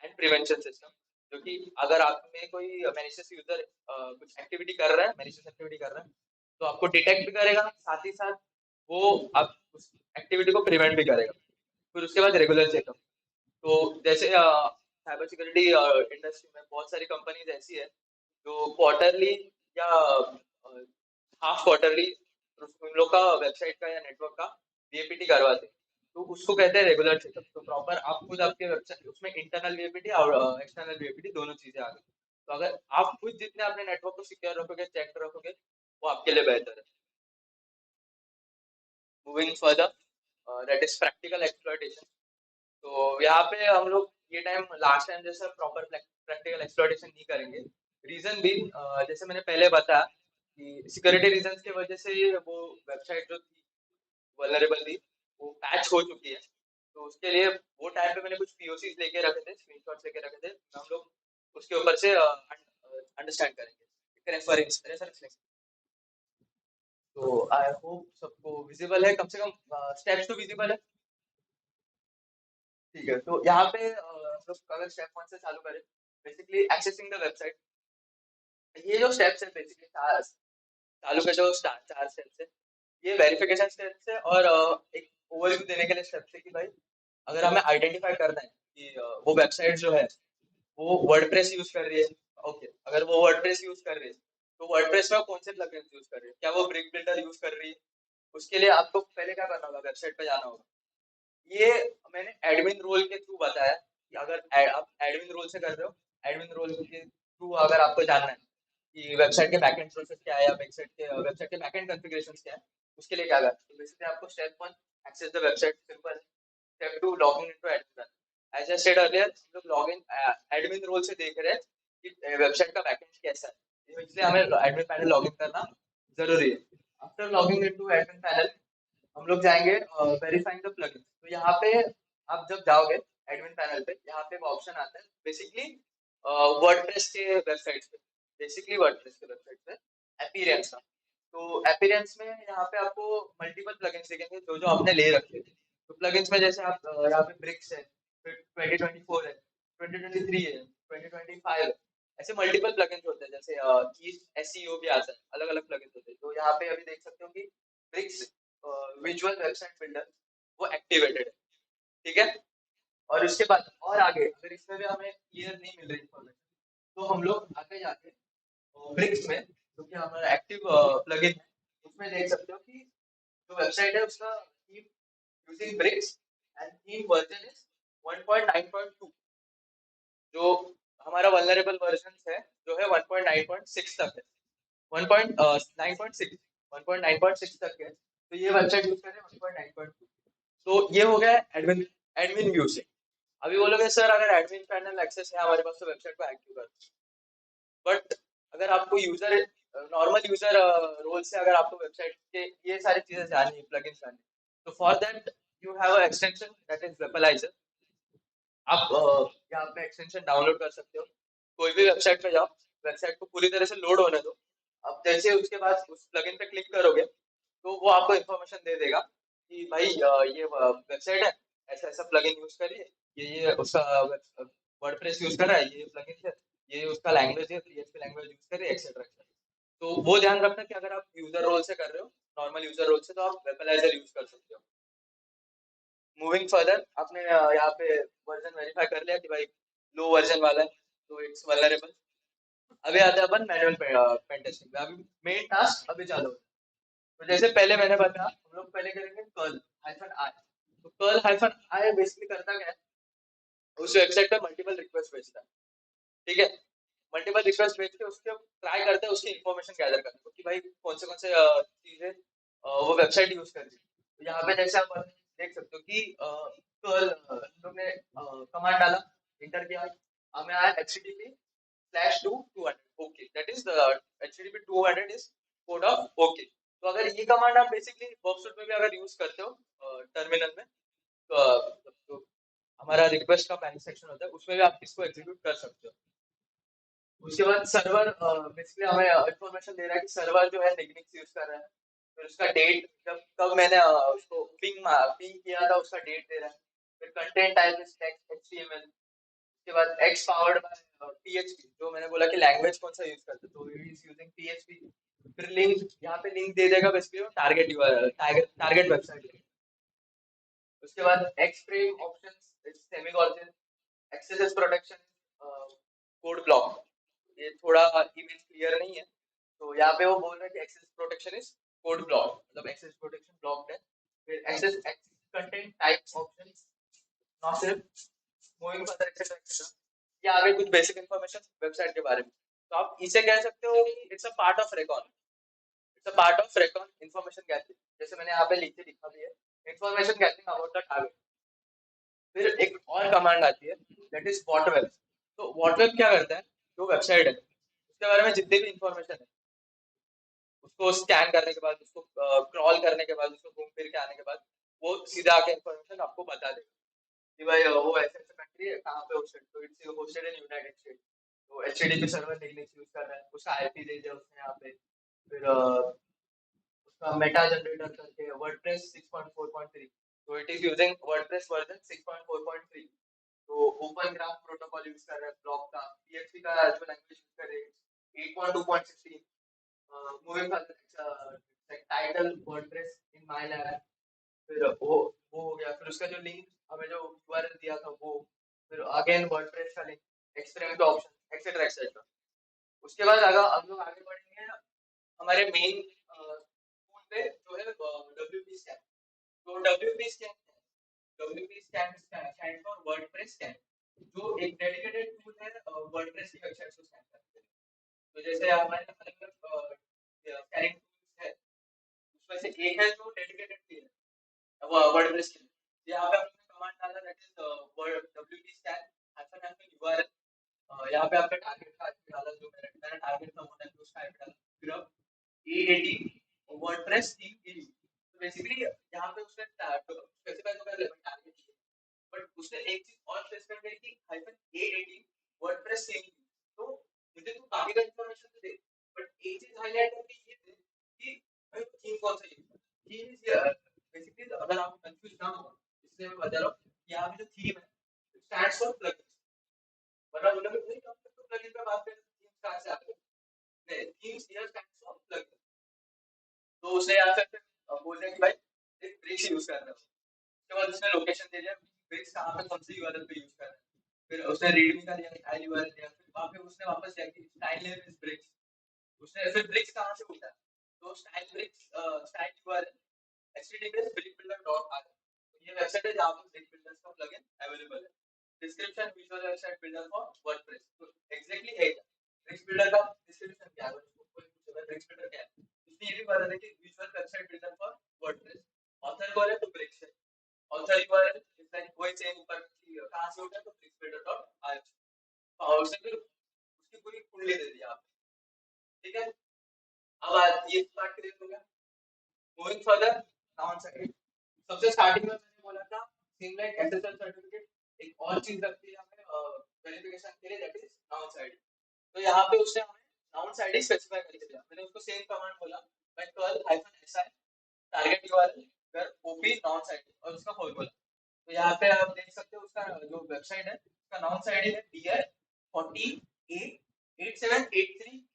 S2: and prevention system, जो कि अगर आप में कोई malicious user कुछ activity कर रहा है, malicious एक्टिविटी कर रहा है, तो आपको डिटेक्ट भी करेगा, साथ ही साथ वो आप उस एक्टिविटी को प्रिवेंट भी करेगा। फिर उसके बाद रेगुलर चेकअप। तो जैसे साइबर सिक्योरिटी इंडस्ट्री में बहुत सारी कंपनीज ऐसी है जो क्वार्टरली या हाफ क्वार्टरली उन लोग का वेबसाइट का या नेटवर्क का वीएपीटी करवाते हैं, तो उसको कहते हैं रेगुलर चेकअप। तो प्रॉपर आप खुद आपके वेबसाइट उसमें इंटरनल वीएपीटी और एक्सटर्नल वीएपीटी दोनों चीजें आ गई। तो अगर आप खुद जितने अपने नेटवर्क को सिक्योर रखोगे, चेक रखोगे, वो आपके लिए बेहतर है। Moving further, that is practical exploitation. तो यहाँ पे हम लोग ये टाइम लास्ट टाइम जैसा प्रॉपर प्रैक्टिकल एक्सप्लॉइटेशन नहीं करेंगे। रीजन भी जैसे मैंने पहले बताया कि सिक्योरिटी रीजंस की वजह से वो वेबसाइट जो थी वल्नरेबल थी, वो पैच हो चुकी है। तो उसके लिए वो टाइम पे मैंने कुछ पीओसीज लेके रखे थे, स्क्रीनशॉट्स लेके रखे थे, हम लोग उसके ऊपर से अंडरस्टैंड करेंगे रेफरेंस। तो आई होप सबको विजिबल है, कम से कम स्टेप्स तो विजिबल है। ठीक है, तो यहाँ पे हम लोग अगर स्टेप 1 से चालू करें, बेसिकली एक्सेसिंग द वेबसाइट। ये जो स्टेप्स है बेसिकली चालू के जो चार स्टेप्स है, ये वेरिफिकेशन स्टेप्स है और एक ओवरव्यू देने के लिए स्टेप्स है कि भाई अगर हमें आइडेंटिफाई करना है कि वो वेबसाइट जो है वो वर्डप्रेस यूज कर रही है। ओके, अगर वो वर्डप्रेस यूज कर रही है तो वर्डप्रेस में कौन से प्लगइन्स यूज कर रही है, क्या वो ब्रिक बिल्डर यूज कर रही है। उसके लिए आपको पहले क्या करना होगा, वेबसाइट पे जाना होगा। ये मैंने एडमिन रोल के थ्रू बताया कि अगर आप एडमिन रोल से कर रहे हो, एडमिन रोल के थ्रू अगर आपको जानना है कि वेबसाइट के बैकएंड प्रोसेस क्या है या वेबसाइट के बैकएंड कॉन्फ़िगरेशंस क्या है, उसके लिए क्या करना है। तो बेसिकली आपको step 1 access the website, simple. Step 2 login into admin. As I said earlier, हम लोग लॉगिन एडमिन रोल से देख रहे हैं कि वेबसाइट का बैकएंड कैसा है, इसलिए हमें एडमिन पैनल लॉगिन करना जरूरी है। After logging into admin panel, हम लोग जाएंगे वेरीफाइंग द प्लगइन। तो यहाँ पे आप जब जाओगे एडमिन पैनल पे, यहाँ पे ऑप्शन आता है बेसिकली वर्डप्रेस के वेबसाइट पे, बेसिकली वर्डप्रेस के वेबसाइट पे अपीयरेंस का। तो अपीयरेंस में यहाँ पे आपको मल्टीपल प्लगइन्स दिखेंगे जो जो आपने ले रखे हैं। तो प्लगइन्स में जैसे आप यहाँ पे ब्रिक्स है, फिर 2024 है, 2023 है, 2025 है, ऐसे मल्टीपल प्लगइन्स होते हैं। जैसे एसईओ भी आता है, अलग अलग प्लगइन्स होते हैं। तो यहाँ पे अभी देख सकते हो कि ब्रिक्स विजुअल वेबसाइट बिल्डर वो एक्टिवेटेड है, ठीक है। और उसके बाद और आगे अगर इसमें भी हमें क्लियर नहीं मिल रही इन्फॉर्मेशन, तो हम लोग आगे जाके ब्रिक्स में जो कि हमारा एक्टिव प्लगइन है, उसमें देख सकते हो कि जो वेबसाइट है उसका theme using Bricks and theme version is 1.9.2। जो हमारा वल्नरेबल वर्जन है जो है 1.9.6 तक है, 1.9.6 1.9.6 तक है। तो ये वेबसाइट यूज करें 1.9.2। तो ये हो गया एडमिन एडमिन व्यू से। अभी बोलोगे सर अगर एडमिन पैनल एक्सेस है हमारे पास तो वेबसाइट को एक्टिव कर, बट अगर आपको यूजर नॉर्मल यूजर रोल से अगर आपको वेबसाइट के ये सारी चीजें जाननी है, प्लगइन्स जाननी है, तो for that you have a extension that is Wappalyzer. आप यहाँ पे एक्सटेंशन डाउनलोड कर सकते हो। कोई भी वेबसाइट पे जाओ, वेबसाइट को पूरी तरह से लोड होने दो। अब जैसे उसके बाद उस प्लगइन पे क्लिक करोगे तो वो आपको इन्फॉर्मेशन दे देगा कि भाई ये वेबसाइट है, ऐसा ऐसा प्लगइन यूज करिए, ये उसका वर्डप्रेस यूज कर रहा है, ये प्लगइन है, ये उसका लैंग्वेज है, पीएचपी लैंग्वेज यूज करिए, एक्सेट्रा एक्सेट्रा। तो वो ध्यान रखना कि अगर आप यूजर रोल से कर रहे हो, नॉर्मल यूजर रोल से, तो आप वेपलाइजर यूज कर सकते हो। मूविंग फर्दर, आपने यहाँ पे वर्जन वेरीफाई कर लिया कि भाई लो वर्जन वाला है तो इट्स वल्नरेबल। अभी आते हैं अपन मैनुअल पेन टेस्टिंग पे। अभी मेन टास्क अभी चालू है। तो जैसे पहले मैंने बताया, हम लोग पहले करेंगे कर्ल हाइफन आई। तो कर्ल हाइफन आई बेसिकली करता क्या है, उस वेबसाइट पे मल्टीपल रिक्वेस्ट भेजता है, ठीक है। मल्टीपल रिक्वेस्ट भेज के उसके ट्राई करते हैं उसकी इन्फॉर्मेशन गैदर करने को कि भाई कौन से चीजें वो वेबसाइट यूज कर रही है। तो यहाँ पे जैसे आप देख सकते हो कि कर्ल लोग ने कमांड डाला, इंटर किया, हमें आया http/200 okay, that is http 200 is code of okay. तो अगर ये कमांड आप बेसिकली वर्कसूट में भी अगर यूज करते हो टर्मिनल में, तो हमारा रिक्वेस्ट का पैनिक सेक्शन होता है, उसमें भी आप इसको एग्जीक्यूट कर सकते हो। उसके बाद सर्वर बेसिकली हमें इंफॉर्मेशन दे रहा है कि सर्वर जो है निग्निक्स यूज कर रहा है। फिर उसका डेट, जब कब मैंने उसको पिंग किया था उसका डेट दे रहा है। फिर content type is text HTML। उसके बाद एक्स पावर्ड बाय PHP, जो मैंने बोला कि लैंग्वेज कौन सा यूज करते, तो इट इज यूजिंग PHP। फिर लिंक, यहाँ पे लिंक दे देगा बेसिकली टारगेट टारगेट वेबसाइट। उसके बाद X frame options semicolon, access protection, code block. ये थोड़ा इमेज क्लियर नहीं है, तो यहाँ पे वो बोल रहा है कि access protection is code block, मतलब एक्सेस प्रोटेक्शन ब्लॉक है। फिर access content type options, not सिर्फ मूविंग फर्दर एक्सेट्रा एक्सेट्रा। ये आगे कुछ बेसिक इन्फॉर्मेशन वेबसाइट के बारे में। तो आप इसे कह सकते हो कि it's a part of Recon, it's a part of Recon information gathering, जैसे मैंने यहाँ पे नीचे लिखा भी है, information gathering about the target. फिर एक और कमांड आती है दैट इज व्हाटवेब। तो व्हाटवेब क्या करता है, जो वेबसाइट है उसके बारे में जितने भी इंफॉर्मेशन है उसको स्कैन करने के बाद, उसको क्रॉल करने के बाद, उसको घूम फिर के आने के बाद वो सीधा आके इंफॉर्मेशन आपको बता देगा कि भाई वो ऐसे ऐसे कंट्री है, कहाँ पे होस्टेड, तो it's hosted in United state, तो HTTP सर्वर लिनक्स यूज कर रहा है, उसका IP दे दिया उसने यहाँ पे। फिर उसका मेटा जनरेटर करके वर्डप्रेस 6.4.3, तो it is using WordPress version 6.4.3। तो ओपन ग्राफ प्रोटोकॉल यूज कर रहा है, ब्लॉक का PHP का जो लैंग्वेज यूज कर रहे हैं 8.2.16। Moving title WordPress in my lab. फिर वो हो गया। फिर उसका जो लिंक हमें जो URL दिया था वो, फिर अगेन वर्डप्रेस का लिंक, एक्सपेरिमेंट का ऑप्शन, एक्सेट्रा एक्सेट्रा। उसके बाद अगर हम लोग आगे बढ़ेंगे हमारे मेन टूल पे जो है WP स्कैन। तो WP scan, WP scan stand for WordPress scan, जो एक डेडिकेटेड टूल है वर्डप्रेस की वेबसाइट को स्कैन करने के लिए। तो जैसे हमारे अलग अलग स्कैनिंग टूल्स है, उसमें से एक है जो डेडिकेटेड टूल है वर्डप्रेस के लिए। यहाँ पे आपने कमांड डाला that is WP scan URL। यहाँ पे आपका टारगेट का आईपी डाला, जो मेरा टारगेट था वो उसका आईपी डाला। फिर अब A18 वर्डप्रेस थीम के लिए, तो बेसिकली यहाँ पे उसने स्पेसिफाई तो कर लिया टारगेट, बट उसने एक चीज और स्पेसिफाई करी कि -A18 वर्डप्रेस थीम। तो मुझे तो बाकी का इंफॉर्मेशन तो दे, बट एक चीज हाईलाइट करके ये दे कि भाई थीम कौन सा यूज करना है। थीम इज बेसिकली, अगर आप कंफ्यूज ना हो इसलिए मैं बता रहा हूँ कि यहाँ पे जो थीम है स्टैंड्स फॉर प्लगइन। मतलब उन्होंने नहीं कहा तो प्लगइन पे बात करें, थीम्स कहाँ से आते हैं, नहीं, themes here stands for plugin. तो उसे यहाँ से बोल दिया कि भाई एक ब्रिक्स यूज कर रहा है। उसके बाद उसने लोकेशन दे दिया ब्रिक्स कहाँ पे कौन सी URL पे यूज कर रहा है। फिर उसने रीडमी का दिया, स्टाइल URL दिया, फिर वहाँ पे उसने वापस दिया कि स्टाइल नेम इज ब्रिक्स। उसने फिर ब्रिक्स कहाँ से उठा, तो style Bricks style URL https brickbuilder.io। ये वेबसाइट है जहाँ पे ब्रिक बिल्डर्स का प्लगइन अवेलेबल है। Description visual website builder for WordPress, तो एग्जैक्टली है ब्रिक बिल्डर का डिस्क्रिप्शन क्या है, उसको कोई पूछेगा ब्रिक बिल्डर क्या है, उसने ये भी बता दिया कि visual website builder for WordPress. Author कौन है, तो ब्रिक्स है। ऑथर URL इज लाइक वही सेम ऊपर कहाँ से उठा, तो brickbuilder.io। और उसने फिर उसकी पूरी कुंडली दे दी आपने, ठीक है। अब ये पार्ट क्लियर हो गया। Moving further, noun side. सबसे स्टार्टिंग में मैंने बोला था सेम लाइक SSL सर्टिफिकेट, एक और चीज रखती है हमें वेरिफिकेशन के लिए, दैट इज नाउन साइड। तो यहाँ पे उसने हमें नाउन साइड ही स्पेसिफाई करके दिया। मैंने उसको सेम कमांड बोला मैं 12-si टारगेट URL फिर OP नाउन साइड और उसका फॉर्मूला। तो यहाँ पे आप देख सकते हो उसका जो वेबसाइट है उसका नाउन साइड है DR488783।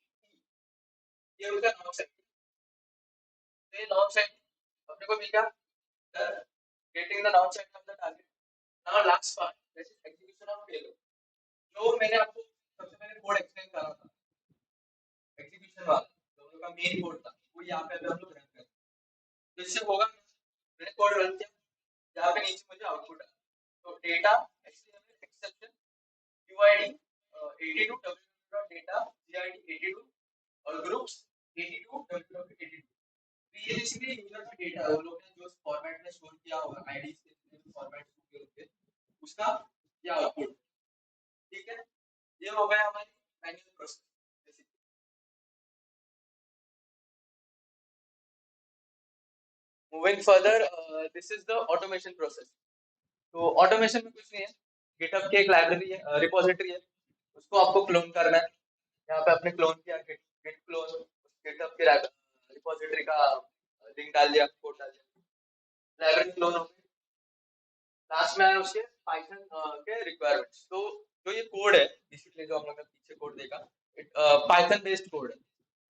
S2: ये उसका नाउन साइड है। तो ये नाउन साइड अपने को मिल गया, getting the noun side of the target. Now last part, that is execution of payload. जो मैंने आपको सबसे पहले कोड एक्सप्लेन करा था, एग्जीक्यूशन वाला जो हम लोग का मेन कोड था, वो यहाँ पे अभी हम लोग रन करें। तो इससे होगा, मैंने कोड रन किया, यहाँ पे नीचे मुझे आउटपुट आया। तो data HTML exception UID 82 www.data GID 82 और ग्रुप्स 82 www.82। तो ये बेसिकली यूजर का डेटा, वो लोग ने जो फॉर्मेट में स्टोर किया होगा आईडीज के फॉर्मेट के होते उसका ये आउटपुट, ठीक है। ये हो गया हमारी manual process. Moving further, this is the automation process. तो ऑटोमेशन में कुछ नहीं है, गिटहब की एक लाइब्रेरी है, रिपोजिटरी है, उसको आपको क्लोन करना है। यहाँ पे आपने क्लोन किया गिट क्लोन गिटहब की रिपोजिटरी का लिंक डाल दिया, कोड डाल दिया, लाइब्रेरी क्लोन हो गई। लास्ट में आया उसके पाइथन के रिक्वायरमेंट्स। तो जो ये कोड है बेसिकली जो हम लोग ने पीछे कोड देखा, पाइथन बेस्ड कोड है।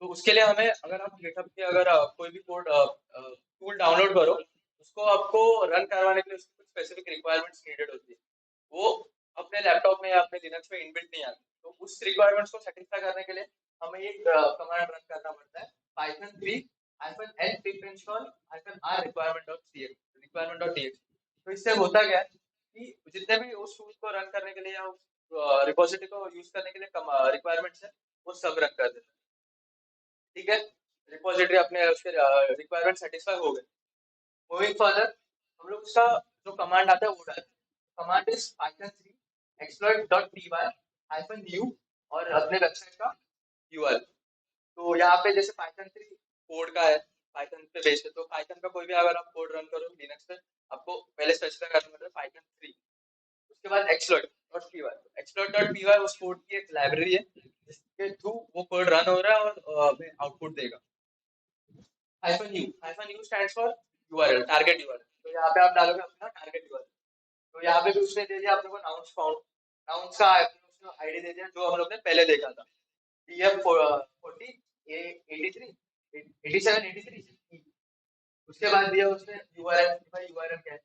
S2: तो उसके लिए हमें, अगर आप गिटहब के अगर कोई भी कोड टूल डाउनलोड करो, उसको आपको रन करवाने के लिए उसकी कुछ स्पेसिफिक रिक्वायरमेंट्स नीडेड होती है। वो अपने लैपटॉप में या अपने लिनक्स में इनबिल्ट नहीं आती। तो उस रिक्वायरमेंट्स को सेटिस्फाई करने के लिए हमें एक कमांड रन करना पड़ता है, Python 3 -l pip install -r requirement.txt। तो इससे होता क्या है कि जितने भी उस टूल को रन करने के लिए या उस रिपोजिटरी को यूज करने के लिए रिक्वायरमेंट्स है, वो सब रन कर देता है। ठीक है, रिपोजिटरी अपने उसके रिक्वायरमेंट सेटिस्फाई हो गए। मूविंग फर्दर, हम लोग उसका जो कमांड आता है वो डालते हैं। Command is python 3 exploit.py -u और अपने वेबसाइट का यूआरएल। तो यहाँ पे जैसे पाइथन 3 कोड का है, पाइथन पे बेस्ड है, तो पाइथन का कोई भी अगर आप कोड रन करो लिनक्स पे, आपको पहले स्पेसिफाई करना पड़ता है पाइथन 3। उसके बाद exploit.py। exploit.py उस कोड की एक लाइब्रेरी है जिसके थ्रू वो कोड रन हो रहा है और आउटपुट देगा। -u stands for URL, target URL. तो यहाँ पे आप डालोगे अपना टारगेट यूआरएल। तो यहाँ पे भी उसने दे दिया अपने को नाउन्स फाउंड, नाउन्स का आईडी दे दिया जो हम लोग ने पहले देखा था, DM 40 83 87 83। उसके बाद दिया उसने यूआरएल, भाई यूआरएल क्या है।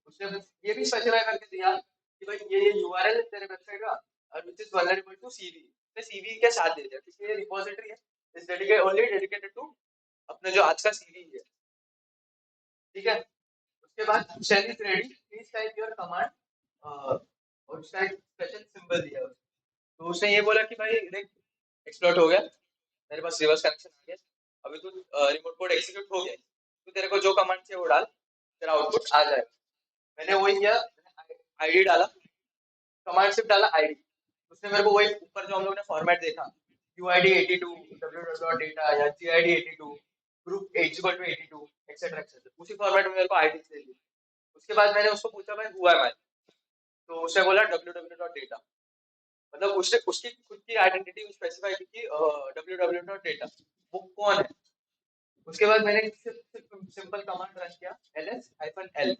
S2: उसने ये भी स्पेसिफाई करके दिया कि भाई ये यूआरएल है तेरे वेबसाइट का और which is vulnerable to CV. तो सीवी के साथ दे दिया क्योंकि ये रिपोजिटरी है, is dedicated only dedicated to अपने जो आज का सीवी है। ठीक है, उसके बाद shell is ready, please type your command और उसका एक स्पेशल सिंबल दिया है। तो उसने ये बोला कि भाई देख, एक्सप्लॉइट हो गया, मेरे पास रिवर्स कनेक्शन आ गया, अभी तू रिमोट कोड एग्जीक्यूट हो गया, तो तेरे को जो कमांड चाहिए वो डाल, तेरा आउटपुट आ जाएगा। मैंने वही किया, आईडी डाला, कमांड सिर्फ डाला आईडी। उसने मेरे को वही ऊपर जो हम लोग ने फॉर्मेट देखा, UID 82 www.data या GID 82 group H=82 etcetera etcetera, उसी फॉर्मेट में मेरे को आईडी दे दी। उसके बाद मैंने उसको पूछा भाई हु एम आई, तो उसने बोला www.data। मतलब उसने उसकी खुद की आइडेंटिटी स्पेसिफाई की कि www.data, वो कौन है। उसके बाद मैंने सिंपल कमांड रन किया, ls-l।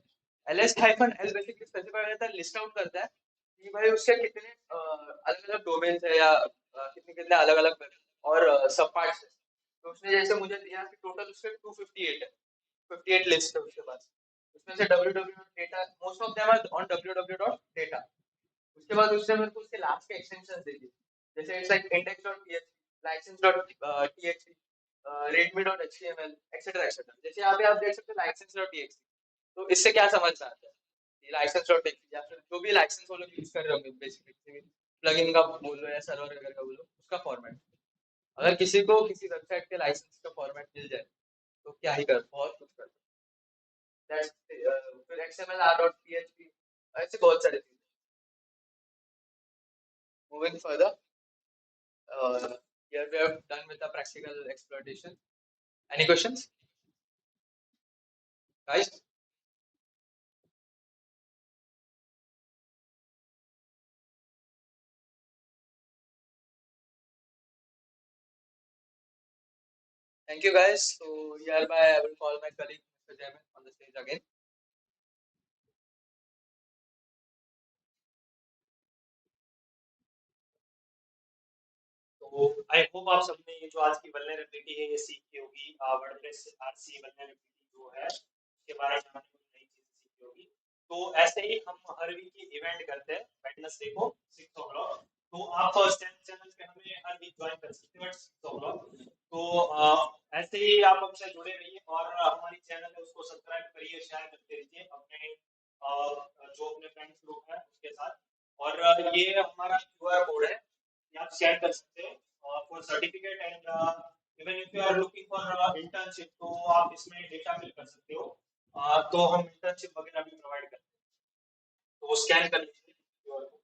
S2: ls-l बेसिकली स्पेसिफाई करता है, लिस्ट आउट करता है कि भाई उसके कितने अलग अलग डोमेन्स है या कितने कितने अलग अलग और सब पार्ट्स है। तो उसने जैसे मुझे दिया कि टोटल उसके 258 है, 58 लिस्ट है उसके पास। उसमें से www.data most of them are on www.data। उसके बाद उसने मेरे को उसके लास्ट के एक्सटेंशंस दे दिए, जैसे it's like index.php, license.txt, redmi.html etcetera etcetera. जैसे यहाँ पे आप देख सकते हो license.txt। तो इससे क्या समझ में आता है, license.txt या फिर जो भी लाइसेंस वो लोग यूज कर रहे होंगे बेसिकली, प्लगइन का बोल लो या सर्वर वगैरह का बोल लो, उसका फॉर्मेट। अगर किसी को किसी वेबसाइट के लाइसेंस का फॉर्मेट मिल जाए तो क्या ही कर, बहुत कुछ कर। फिर xml.php, ऐसे बहुत सारे चीजें। Moving further, here we have done with the practical exploitation. Any questions, guys? Thank you, guys. So hereby I will call my colleague Mr. Jaimin on the stage again.
S1: तो आई होप आप सबने ये जो आज की vulnerability है ये सीखी होगी। वर्डप्रेस आरसी वल्नरेबिलिटी जो है उसके बारे में आपने कुछ नई चीजें सीखी होगी। तो ऐसे ही हम हर वीक इवेंट करते हैं वेडनेसडे को 6 o'clock। तो आप चैनल पे हमें हर वीक ज्वाइन कर सकते हो 6 o'clock। तो ऐसे ही आप हमसे जुड़े रहिए और हमारी चैनल है उसको सब्सक्राइब करिए, शेयर करते रहिए अपने जो अपने फ्रेंड्स ग्रुप है उसके साथ। और ये हमारा क्यूआर कोड है, ये आप शेयर कर सकते हो for certificate and even if you are looking for internship तो आप इसमें डेटा फिल कर सकते हो। तो हम इंटर्नशिप वगैरह भी प्रोवाइड करते हैं, तो स्कैन कर लीजिए क्यूआर कोड।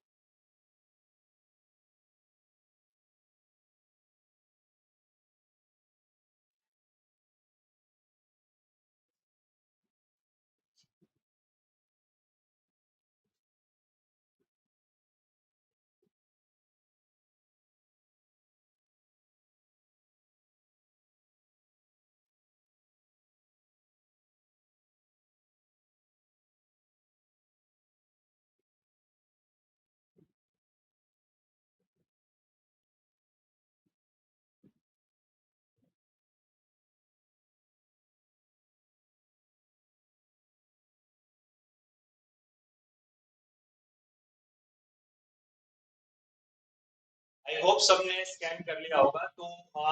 S1: आई होप सबने स्कैन कर लिया होगा। तो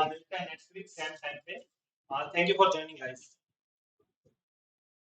S1: मिलते हैं नेक्स्ट वीक सेम टाइम पे। Thank you for joining guys.